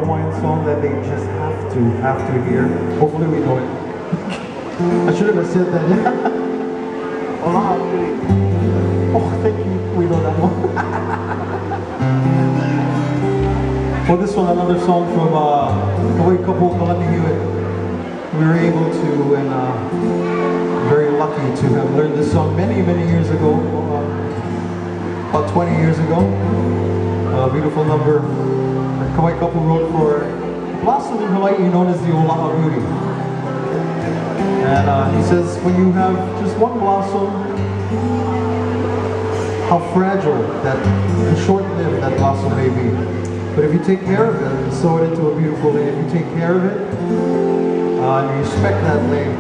Hawaiian song that they just have to hear. Hopefully we know it. I should have said that. Hola. Oh, thank you. We know that one. For this one, another song from Hawaii couple, Kalani Hewitt. We were able to, and very lucky to have learned this song many years ago, about 20 years ago. A beautiful number that Kauai couple wrote for a blossom in Hawaii known as the Ola'a Beauty. And he says, when you have just one blossom, how fragile that, short-lived that blossom may be. But if you take care of it and sow it into a beautiful lane, if you take care of it and you respect that lane,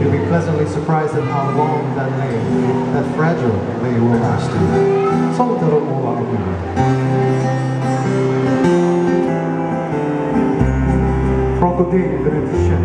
you'll be pleasantly surprised at how long that lane, that fragile lane will last you. Salutaro Ola'a Beauty. Franco D. Benediction.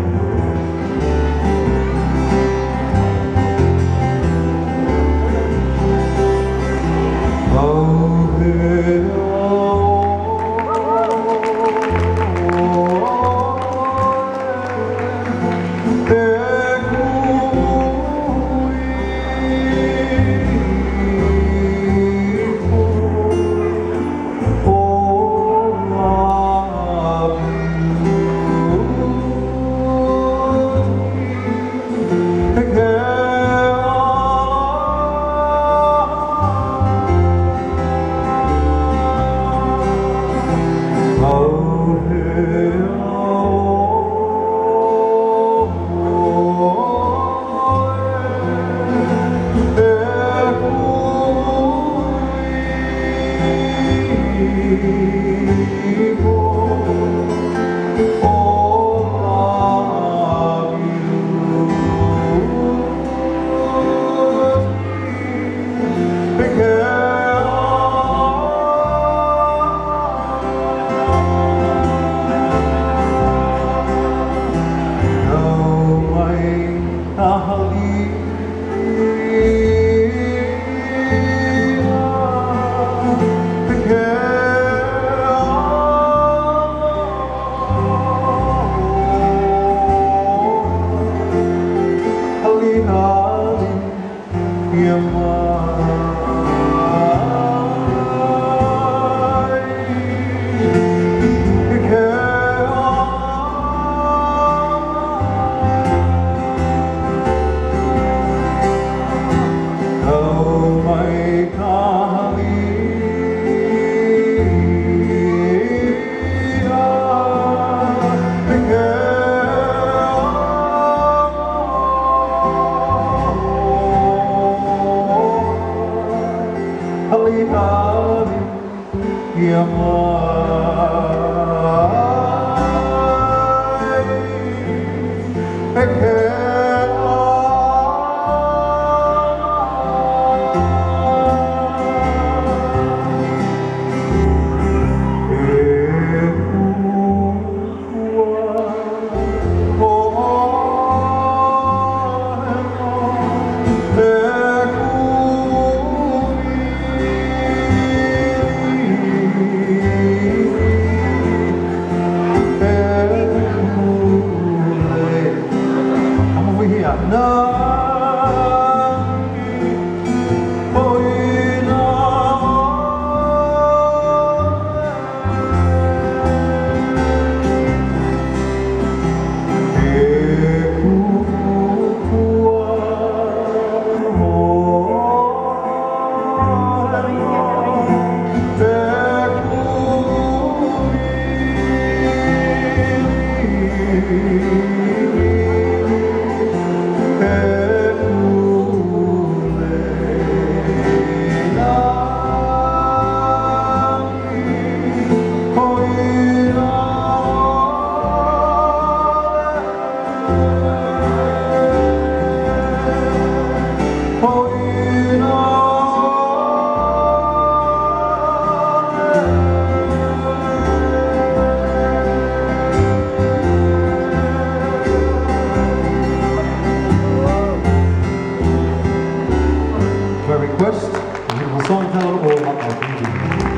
By request, a beautiful song titled Ola'a Beauty.